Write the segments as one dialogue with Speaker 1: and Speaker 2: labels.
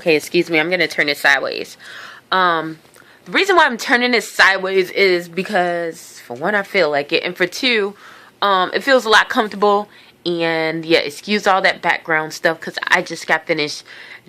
Speaker 1: Okay, excuse me, I'm gonna turn it sideways. The reason why I'm turning it sideways is because, for one, I feel like it, and for two, it feels a lot comfortable. And yeah, excuse all that background stuff because I just got finished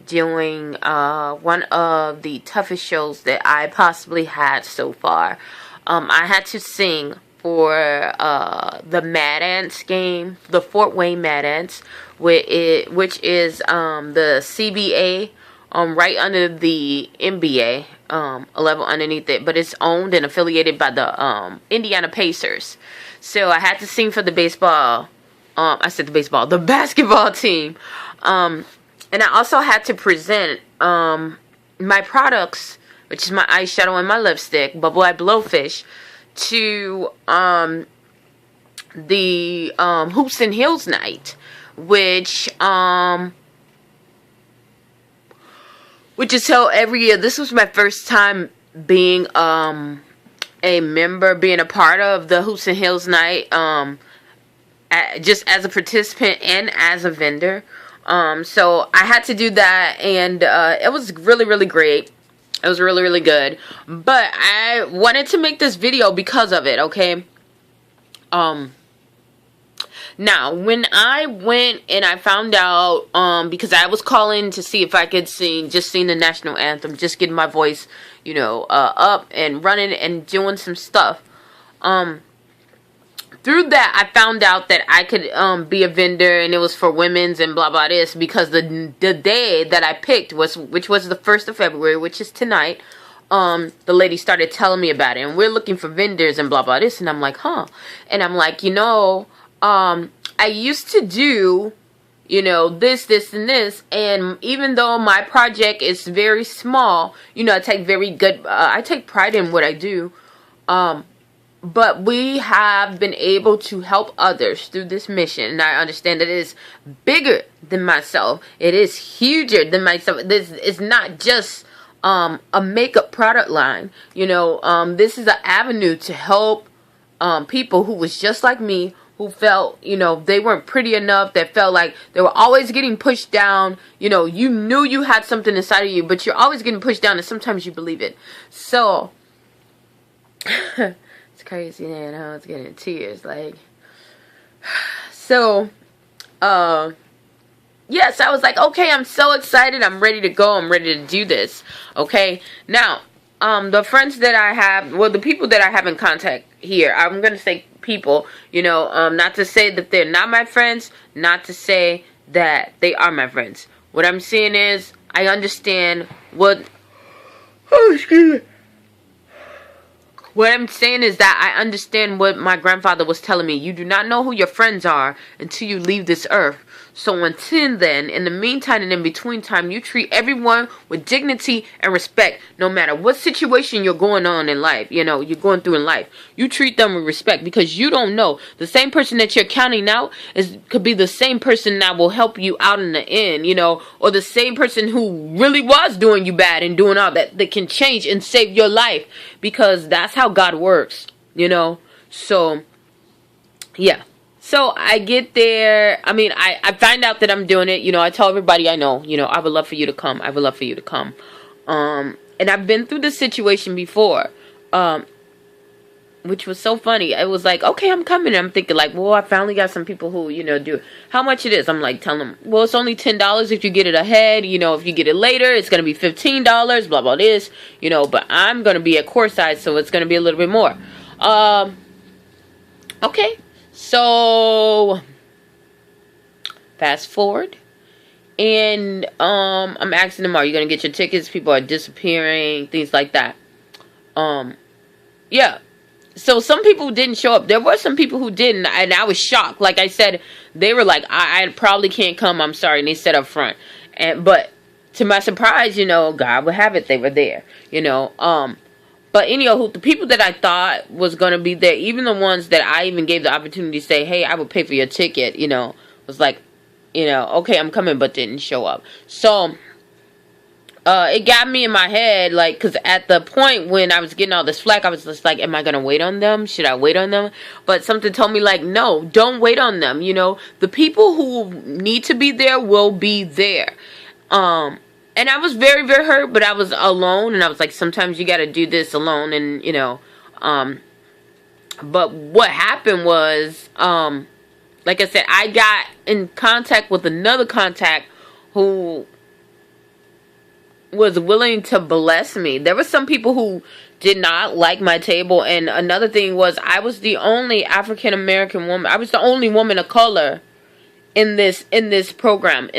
Speaker 1: doing one of the toughest shows that I possibly had so far. I had to sing for the Mad Ants game, the Fort Wayne Mad Ants, which is the CBA, right under the NBA, a level underneath it, but it's owned and affiliated by the Indiana Pacers. So I had to sing for the baseball. The basketball team. And I also had to present my products, which is my eyeshadow and my lipstick, Bubble Eye Blowfish, to the Hoops and Heels night, which is held every year. This was my first time being a member, being a part of the Hoops and Heels night, just as a participant and as a vendor. So I had to do that, and it was really, really great. It was really, really good. But I wanted to make this video because of it, okay? Now, when I went and I found out, because I was calling to see if I could sing the national anthem, just getting my voice, up and running and doing some stuff. Through that, I found out that I could be a vendor, and it was for women's and blah blah this, because the day that I picked which was the 1st of February, which is tonight. The lady started telling me about it, and we're looking for vendors and blah blah this, and I'm like, huh? And I'm like, I used to do, this and this, and even though my project is very small, I take pride in what I do. But we have been able to help others through this mission. And I understand that it is bigger than myself. It is huger than myself. This is not just a makeup product line. This is an avenue to help people who was just like me, who felt, they weren't pretty enough, that felt like they were always getting pushed down. You knew you had something inside of you, but you're always getting pushed down, and sometimes you believe it. So... crazy, man. I was getting tears, so yes, I was like, okay, I'm so excited, I'm ready to go, I'm ready to do this. Okay, now the friends that I have, the people that I have in contact here, I'm gonna say people, not to say that they're not my friends, not to say that they are my friends. What I'm saying is, I understand what What I'm saying is that I understand what my grandfather was telling me. You do not know who your friends are until you leave this earth. So until then, in the meantime and in between time, you treat everyone with dignity and respect, no matter what situation you're going on in life, you're going through in life. You treat them with respect, because you don't know. The same person that you're counting out could be the same person that will help you out in the end, or the same person who really was doing you bad and doing all that can change and save your life, because that's how God works, So, yeah. So I get there. I mean, I find out that I'm doing it. I tell everybody I know, I would love for you to come. I would love for you to come. And I've been through this situation before, which was so funny. It was like, okay, I'm coming. I'm thinking like, well, I finally got some people who, do how much it is. I'm like, telling them, well, it's only $10 if you get it ahead. If you get it later, it's going to be $15, blah, blah, this, but I'm going to be at courtside, so it's going to be a little bit more. Okay. So, fast forward, and I'm asking them, are you going to get your tickets? People are disappearing, things like that. Yeah. So, some people didn't show up. There were some people who didn't, and I was shocked. Like I said, they were like, I probably can't come, I'm sorry, and they said up front. But, to my surprise, God would have it, they were there, But anyhow, the people that I thought was going to be there, even the ones that I even gave the opportunity to say, hey, I will pay for your ticket, was like, okay, I'm coming, but didn't show up. So, it got me in my head, because at the point when I was getting all this flack, I was just like, am I going to wait on them? Should I wait on them? But something told me, no, don't wait on them, The people who need to be there will be there. And I was very, very hurt, but I was alone, and I was like, sometimes you got to do this alone, and, but what happened was, like I said, I got in contact with another contact who was willing to bless me. There were some people who did not like my table, and another thing was I was the only African American woman. I was the only woman of color in this program.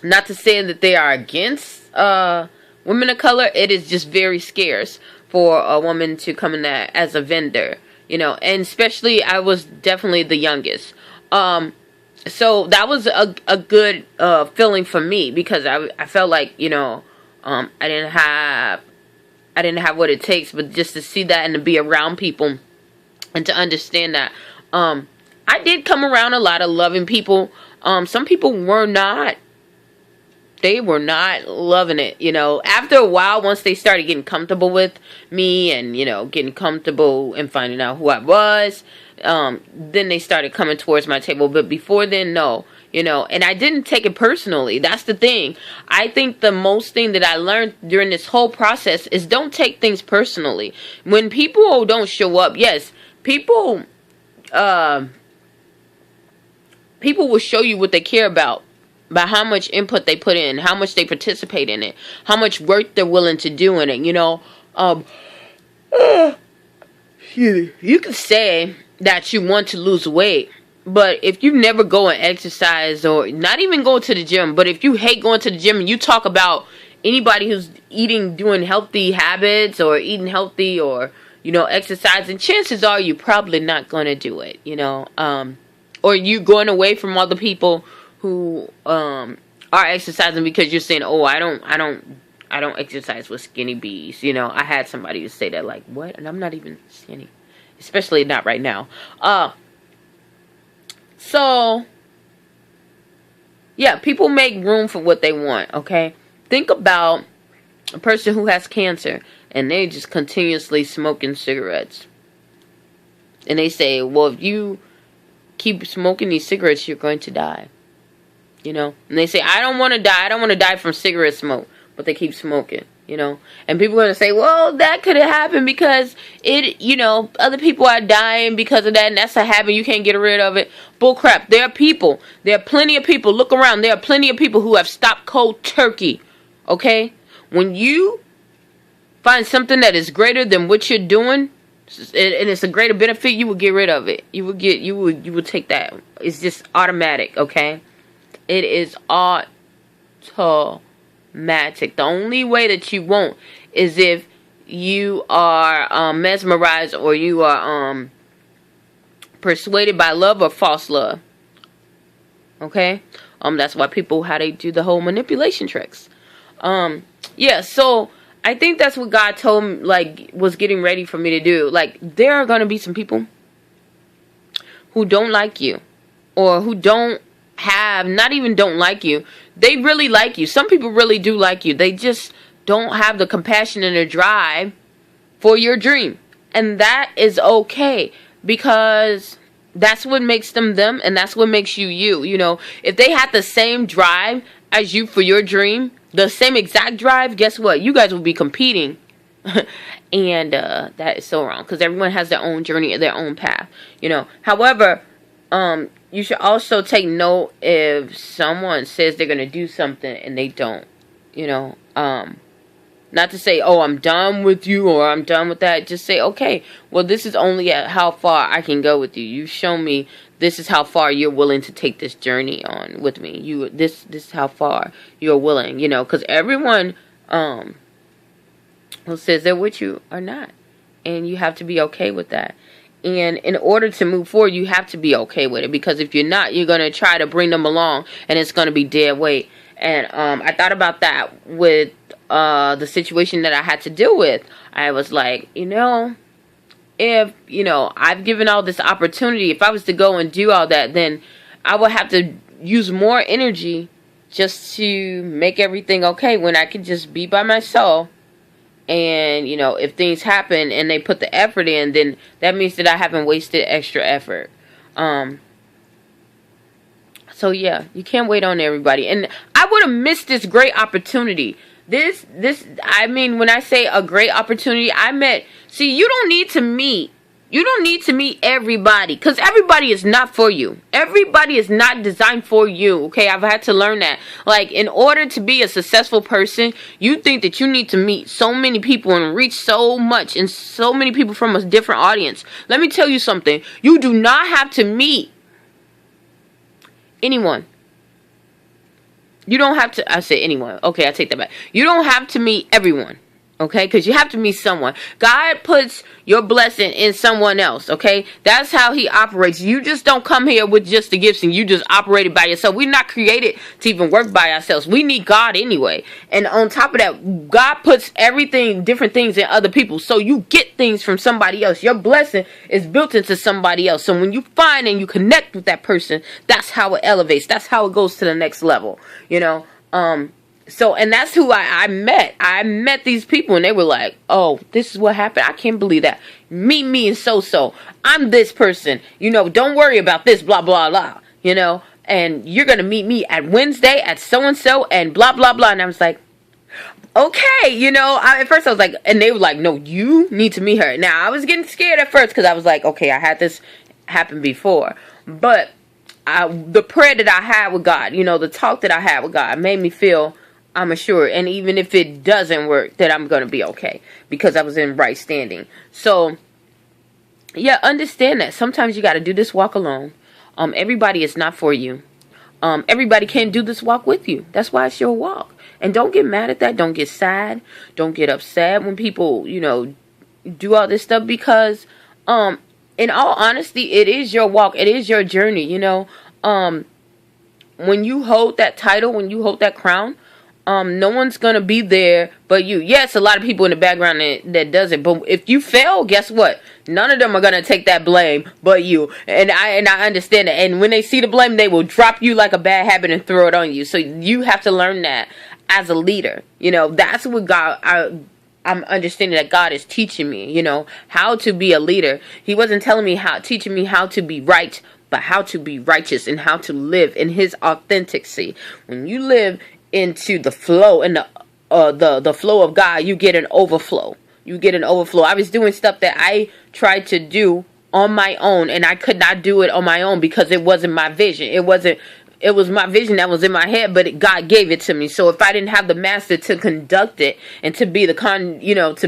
Speaker 1: Not to say that they are against women of color. It is just very scarce for a woman to come in there as a vendor, and especially I was definitely the youngest. So that was a good feeling for me, because I felt like, I didn't have what it takes, but just to see that and to be around people and to understand that, I did come around a lot of loving people. Some people were not loving it, After a while, once they started getting comfortable with me and, getting comfortable and finding out who I was, then they started coming towards my table. But before then, no, and I didn't take it personally. That's the thing. I think the most thing that I learned during this whole process is don't take things personally. When people don't show up, yes, people will show you what they care about by how much input they put in, how much they participate in it, how much work they're willing to do in it, you can say that you want to lose weight, but if you never go and exercise, or not even go to the gym, but if you hate going to the gym and you talk about anybody who's doing healthy habits or eating healthy or, exercising, chances are you're probably not going to do it, or you going away from other people who are exercising because you're saying, oh, I don't exercise with skinny bees. I had somebody who say that, like, what? And I'm not even skinny, especially not right now. So yeah, people make room for what they want. Okay, think about a person who has cancer and they just continuously smoking cigarettes, and they say, well, if you keep smoking these cigarettes, you're going to die. And they say, I don't want to die. I don't want to die from cigarette smoke. But they keep smoking, And people are going to say, well, that could have happened because other people are dying because of that. And that's a habit. You can't get rid of it. Bull crap. There are plenty of people. Look around. There are plenty of people who have stopped cold turkey. Okay? When you find something that is greater than what you're doing, and it's a greater benefit, you will get rid of it. You will take that. It's just automatic. Okay? It is automatic. The only way that you won't is if you are mesmerized, or you are persuaded by love or false love. Okay? That's why people, how they do the whole manipulation tricks. Yeah, so I think that's what God told me, like, was getting ready for me to do. Like, there are going to be some people who don't like you, or who don't like you. They really like you. Some people really do like you. They just don't have the compassion and the drive for your dream. And that is okay, because that's what makes them them, and that's what makes you you. If they had the same drive as you for your dream, the same exact drive, guess what? You guys will be competing. And that is so wrong, because everyone has their own journey and their own path. However, you should also take note if someone says they're going to do something and they don't. Not to say, oh, I'm done with you, or I'm done with that. Just say, okay, well, this is only at how far I can go with you. You show me this is how far you're willing to take this journey on with me. This is how far you're willing, because everyone who says they're with you are not. And you have to be okay with that. And in order to move forward, you have to be okay with it. Because if you're not, you're going to try to bring them along, and it's going to be dead weight. And I thought about that with the situation that I had to deal with. I was like, if, I've given all this opportunity, if I was to go and do all that, then I would have to use more energy just to make everything okay, when I could just be by myself. And, if things happen and they put the effort in, then that means that I haven't wasted extra effort. So yeah, you can't wait on everybody. And I would have missed this great opportunity. I mean, when I say a great opportunity, I meant, see, you don't need to meet everybody, because everybody is not for you. Everybody is not designed for you, okay? I've had to learn that. Like, in order to be a successful person, you think that you need to meet so many people and reach so much and so many people from a different audience. Let me tell you something. You do not have to meet anyone. You don't have to, I say anyone. Okay, I take that back. You don't have to meet everyone. Okay, because you have to meet someone. God puts your blessing in someone else, okay? That's how he operates. You just don't come here with just the gifts and you just operate it by yourself. We're not created to even work by ourselves. We need God anyway. And on top of that, God puts everything, different things in other people. So you get things from somebody else. Your blessing is built into somebody else. So when you find and you connect with that person, that's how it elevates. That's how it goes to the next level, you know? So, and that's who I met. I met these people and they were like, oh, this is what happened. I can't believe that. Meet me and so. I'm this person. You know, don't worry about this, blah, blah, blah. You know, and you're going to meet me at Wednesday at so-and-so and blah, blah, blah. And I was like, okay, you know, at first I was like, and they were like, no, you need to meet her. Now, I was getting scared at first because I was like, okay, I had this happen before. But the prayer that I had with God, you know, the talk that I had with God made me feel I'm assured, and even if it doesn't work, that I'm going to be okay, because I was in right standing. So, yeah, understand that. Sometimes you got to do this walk alone. Everybody is not for you. Everybody can't do this walk with you. That's why it's your walk. And don't get mad at that. Don't get sad. Don't get upset when people, you know, do all this stuff, because, in all honesty, it is your walk. It is your journey, you know. When you hold that title, when you hold that crown, no one's gonna be there but you. Yes, a lot of people in the background that does it, but if you fail, guess what? None of them are gonna take that blame but you. And I understand that. And when they see the blame, they will drop you like a bad habit and throw it on you. So you have to learn that as a leader. You know, that's what I'm understanding that God is teaching me, you know, how to be a leader. He wasn't teaching me how to be right, but how to be righteous and how to live in his authenticity. When you live into the flow and the flow of God, you get an overflow. You get an overflow. I was doing stuff that I tried to do on my own, and I could not do it on my own because it wasn't my vision. It was my vision that was in my head, but God gave it to me. So if I didn't have the master to conduct it and to be to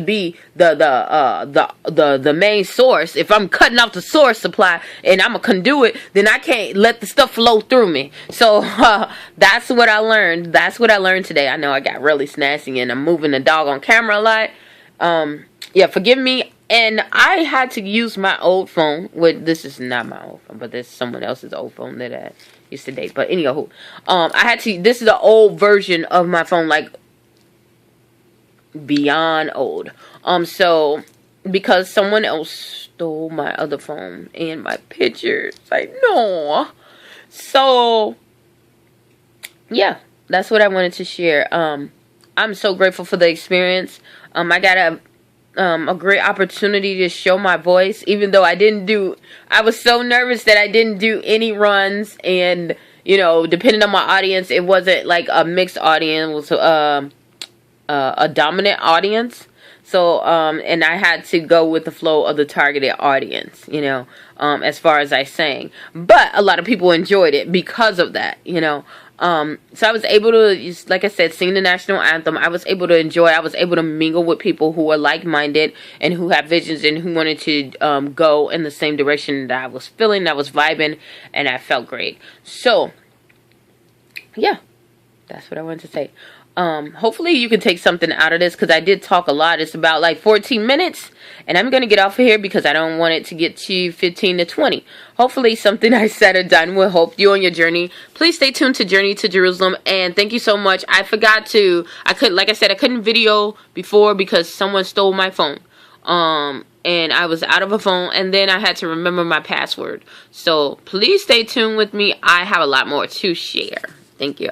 Speaker 1: be the main source, if I'm cutting off the source supply and I'm a conduit, then I can't let the stuff flow through me. So that's what I learned. That's what I learned today. I know I got really snazzy and I'm moving the dog on camera a lot. Yeah, forgive me. And I had to use my old phone. This is not my old phone, but this is someone else's old phone that I used to date. But anyhow, this is an old version of my phone, like beyond old. So because someone else stole my other phone and my pictures, like, no. So yeah, that's what I wanted to share. I'm so grateful for the experience. I got a great opportunity to show my voice, even though I was so nervous that I didn't do any runs, and, you know, depending on my audience, it wasn't like a mixed audience, it was a dominant audience. So, and I had to go with the flow of the targeted audience, you know, as far as I sang. But a lot of people enjoyed it because of that, you know. So I was able to, like I said, sing the national anthem. I was able to enjoy. I was able to mingle with people who are like-minded and who have visions and who wanted to go in the same direction that I was feeling. I was vibing, and I felt great. So, yeah, that's what I wanted to say. Hopefully you can take something out of this, because I did talk a lot. It's about like 14 minutes, and I'm going to get off of here because I don't want it to get to 15 to 20. Hopefully something I said or done will help you on your journey. Please stay tuned to Journey to Jerusalem, and thank you so much. I couldn't video before because someone stole my phone. And I was out of a phone, and then I had to remember my password. So please stay tuned with me. I have a lot more to share. Thank you.